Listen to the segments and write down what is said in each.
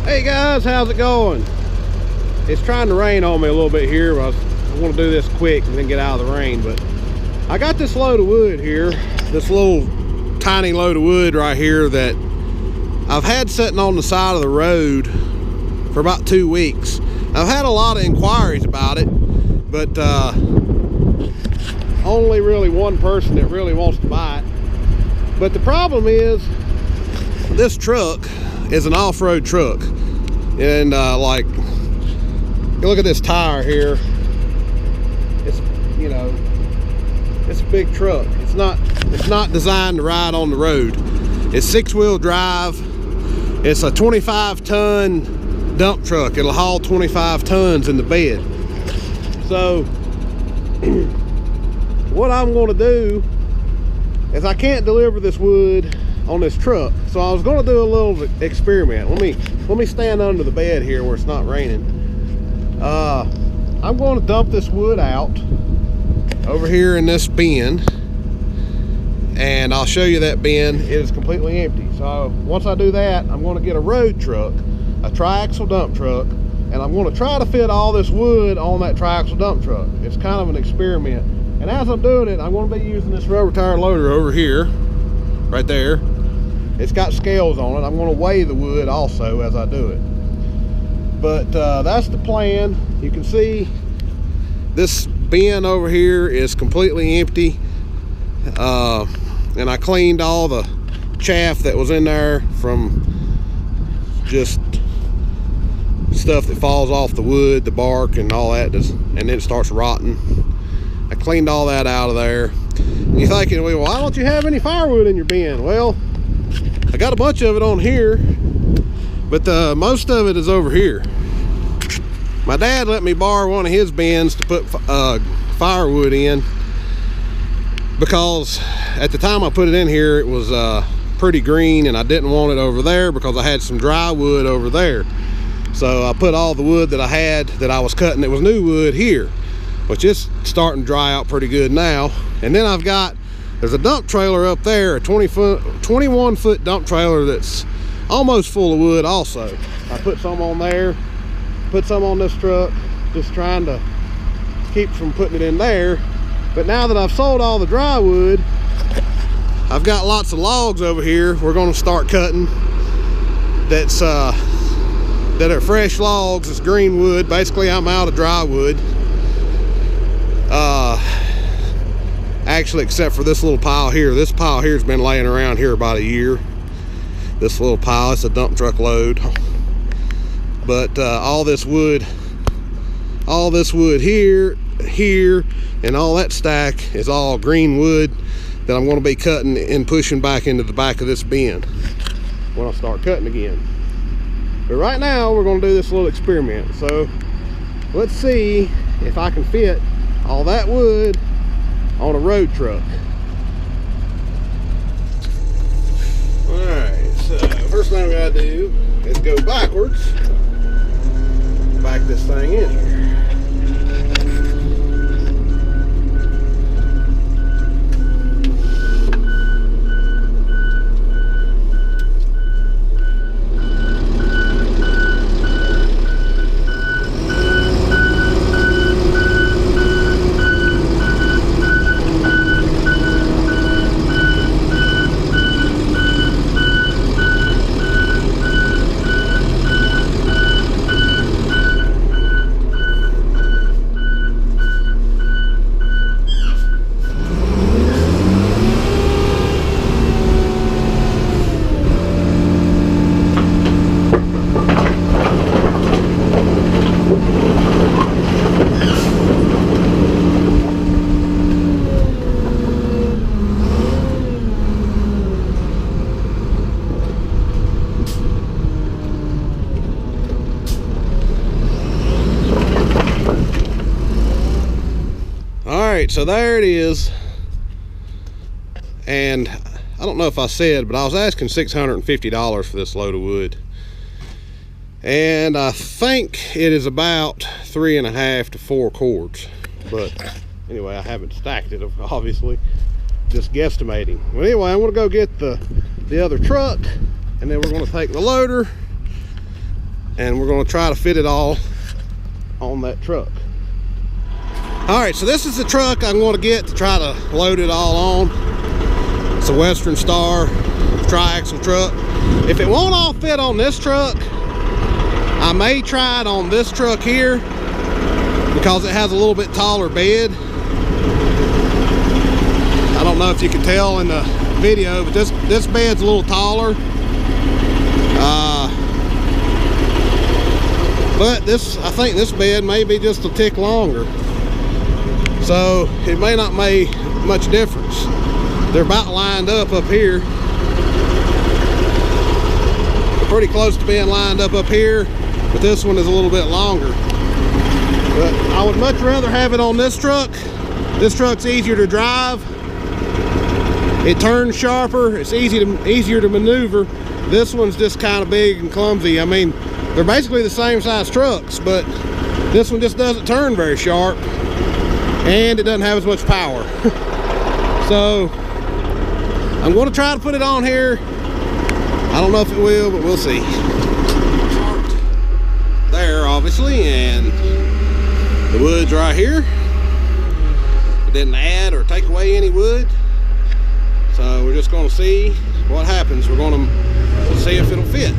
Hey guys, how's it going? It's trying to rain on me a little bit here. I want to do this quick and then get out of the rain, but I got this load of wood here, this little tiny load of wood right here that I've had sitting on the side of the road for about 2 weeks. I've had a lot of inquiries about it, but only really one person that really wants to buy it. But the problem is, this truck is an off-road truck, and like, you look at this tire here. It's, you know, it's a big truck. It's not designed to ride on the road. It's 6-wheel drive. It's a 25-ton dump truck. It'll haul 25 tons in the bed. So what I'm going to do is, I can't deliver this wood on this truck, so I was going to do a little experiment. Let me stand under the bed here where it's not raining. I'm going to dump this wood out over here in this bin, and I'll show you that bin. It is completely empty. So once I do that, I'm going to get a road truck, a triaxle dump truck, and I'm going to try to fit all this wood on that triaxle dump truck. It's kind of an experiment, and as I'm doing it, I'm going to be using this rubber tire loader over here, right there. It's got scales on it. I'm going to weigh the wood also as I do it. But that's the plan. You can see this bin over here is completely empty, and I cleaned all the chaff that was in there from just stuff that falls off the wood, the bark and all that, and then it starts rotting. I cleaned all that out of there. And you're thinking, well, why don't you have any firewood in your bin? Well, I got a bunch of it on here, but most of it is over here. My dad let me borrow one of his bins to put firewood in, because at the time I put it in here, it was pretty green, and I didn't want it over there because I had some dry wood over there. So I put all the wood that I had that I was cutting that was new wood here, which is starting to dry out pretty good now. And then there's a dump trailer up there, a 21-foot dump trailer that's almost full of wood also. I put some on there, put some on this truck, just trying to keep from putting it in there. But now that I've sold all the dry wood, I've got lots of logs over here we're going to start cutting that are fresh logs. It's green wood. Basically, I'm out of dry wood. Actually, except for this little pile here. This pile here has been laying around here about a year. This little pile, it's a dump truck load. But all this wood here, and all that stack is all green wood that I'm going to be cutting and pushing back into the back of this bin when I start cutting again. But right now, we're going to do this little experiment. So let's see if I can fit all that wood on a road truck. Alright, so first thing we gotta do is go backwards, back this thing in here. Alright, so there it is. And I don't know if I said, but I was asking $650 for this load of wood. And I think it is about 3.5 to 4 cords. But anyway, I haven't stacked it, obviously. Just guesstimating. Well, anyway, I'm going to go get the other truck, and then we're going to take the loader and we're going to try to fit it all on that truck. All right, so this is the truck I'm going to get to try to load it all on. It's a Western Star tri-axle truck. If it won't all fit on this truck, I may try it on this truck here because it has a little bit taller bed. I don't know if you can tell in the video, but this bed's a little taller. But I think this bed may be just a tick longer. So it may not make much difference. They're about lined up here. They're pretty close to being lined up here, but this one is a little bit longer. But I would much rather have it on this truck. This truck's easier to drive. It turns sharper. It's easier to maneuver. This one's just kind of big and clumsy. I mean, they're basically the same size trucks, but this one just doesn't turn very sharp, and it doesn't have as much power. So I'm going to try to put it on here. I don't know if it will, but we'll see. There, obviously, and the wood's right here. It didn't add or take away any wood, so we're just going to see what happens. We're going to see if it'll fit.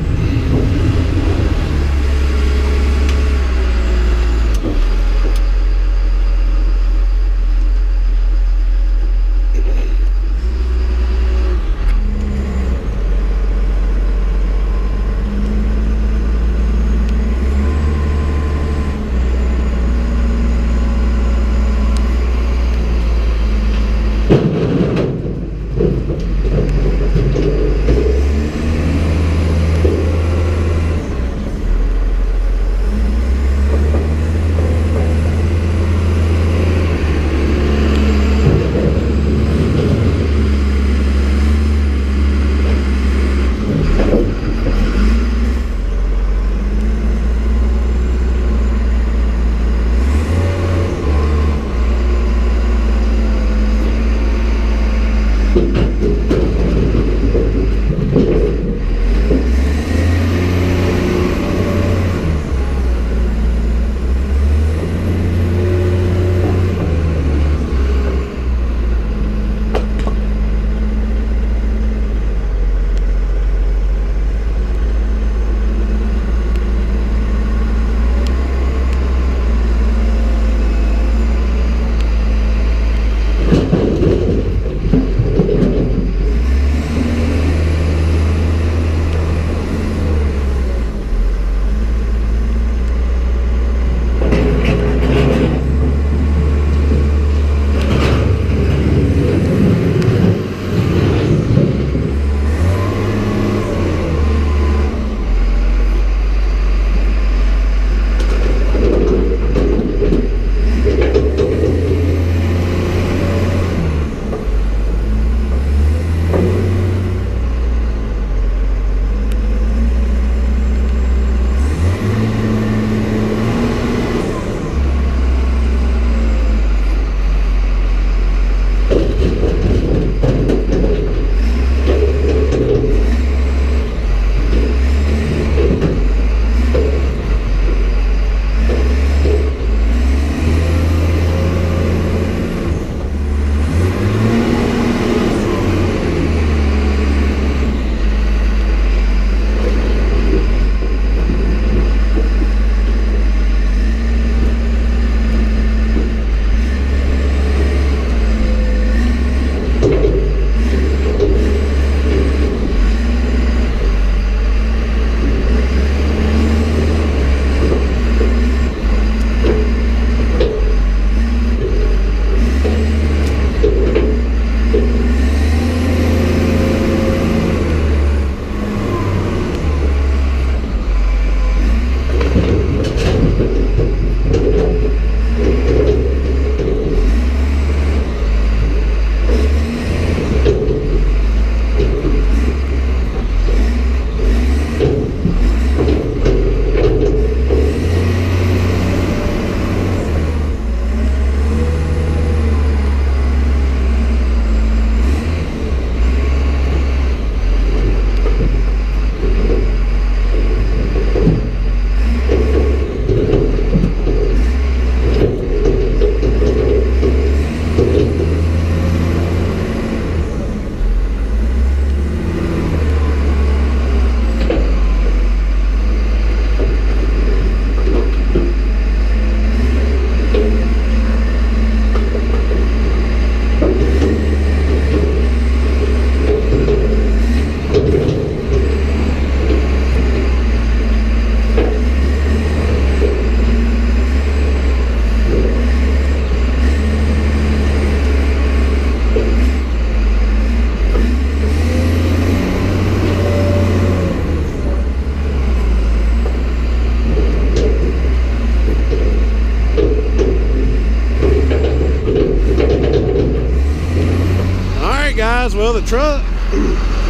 well, the truck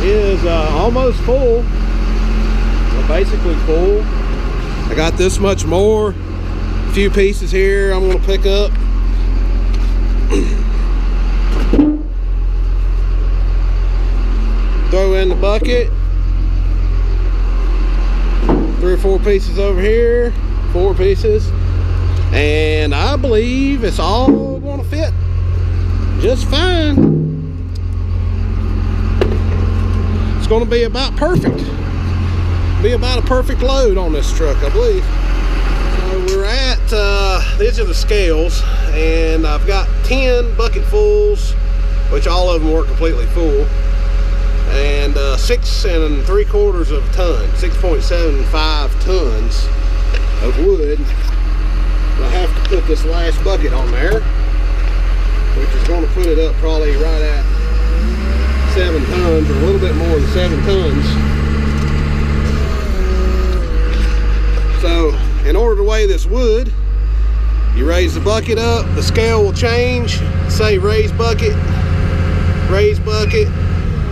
is almost full. Well, basically full. I got this much more. A few pieces here I'm gonna pick up. Throw in the bucket. 3 or 4 pieces over here. 4 pieces. And I believe it's all gonna fit just fine. It's gonna be about perfect. Be about a perfect load on this truck, I believe. So we're at, these are the scales, and I've got 10 bucketfuls, which all of them were completely full, and 6 3/4 of a ton, 6.75 tons of wood. I have to put this last bucket on there, which is going to put it up probably right at 7 tons, or a little bit more than 7 tons. So in order to weigh this wood, you raise the bucket up, the scale will change, say raise bucket,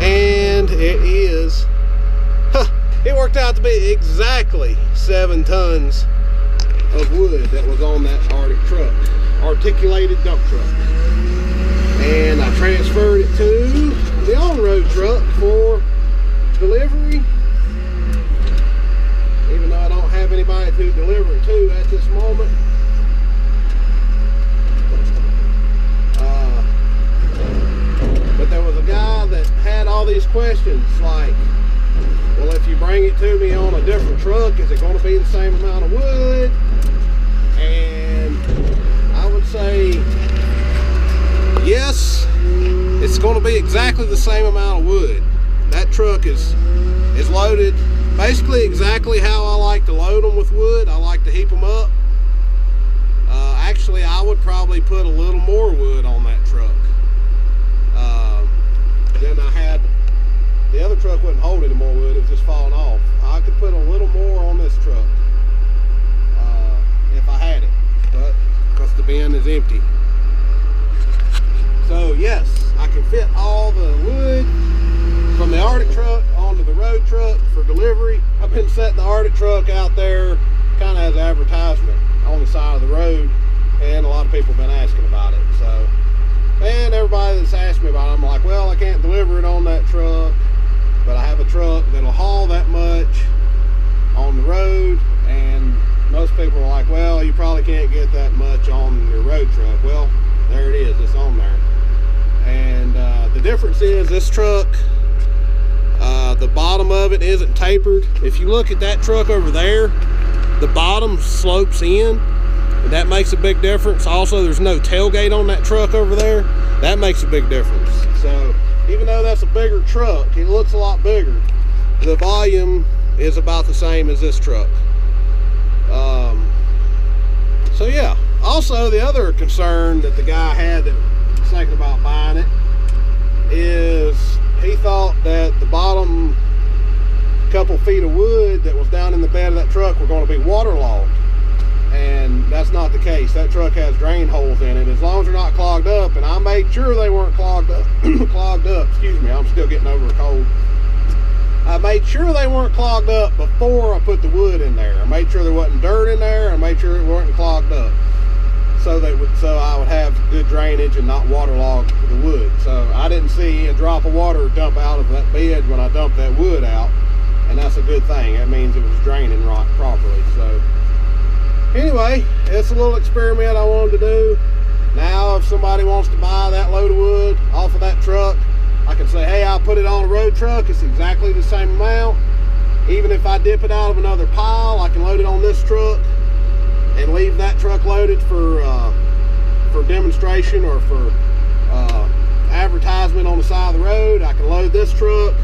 and it is, it worked out to be exactly 7 tons of wood that was on that Arctic truck, articulated dump truck. And I transferred it to the on-road truck for delivery, even though I don't have anybody to deliver it to at this moment. But there was a guy that had all these questions like, well, if you bring it to me on a different truck, is it going to be the same amount of wood? And I would say yes, it's going to be exactly the same amount of wood. That truck is loaded basically exactly how I like to load them with wood. I like to heap them up. Actually, I would probably put a little more wood on that truck. Then I had, the other truck wouldn't hold any more wood, it was just falling off. I could put a little more on this truck if I had it, but because the bin is empty. So yes, I can fit all the wood from the Arctic truck onto the road truck for delivery. I've been setting the Arctic truck out there kind of as an advertisement on the side of the road, and a lot of people have been asking about it. So, and everybody that's asked me about it, I'm like, well, I can't deliver it on that truck, but I have a truck that'll haul that much on the road. And most people are like, well, you probably can't get that much on your road truck. Well, there it is, it's on there. And the difference is this truck, the bottom of it isn't tapered. If you look at that truck over there, the bottom slopes in, and that makes a big difference. Also, there's no tailgate on that truck over there. That makes a big difference. So even though that's a bigger truck, it looks a lot bigger, the volume is about the same as this truck. So yeah. Also, the other concern that the guy had that was thinking about buying it is he thought that the bottom couple feet of wood that was down in the bed of that truck were going to be waterlogged, and that's not the case. That truck has drain holes in it, as long as they're not clogged up. And I made sure they weren't clogged up. Excuse me, I'm still getting over a cold. I made sure they weren't clogged up before I put the wood in there. I made sure there wasn't dirt in there. I made sure it wasn't clogged up, so I would have good drainage and not waterlog the wood. So I didn't see a drop of water dump out of that bed when I dumped that wood out, and that's a good thing. That means it was draining right properly. So anyway, it's a little experiment I wanted to do. Now, if somebody wants to buy that load of wood off of that truck, I can say, hey, I'll put it on a road truck. It's exactly the same amount. Even if I dip it out of another pile, I can load it on this truck and leave that truck loaded for demonstration or for advertisement on the side of the road. I can load this truck,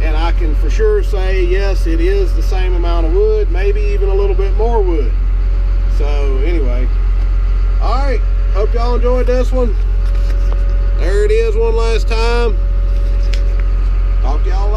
and I can for sure say, yes, it is the same amount of wood, maybe even a little bit more wood. So anyway, all right, hope y'all enjoyed this one. There it is one last time. Talk to y'all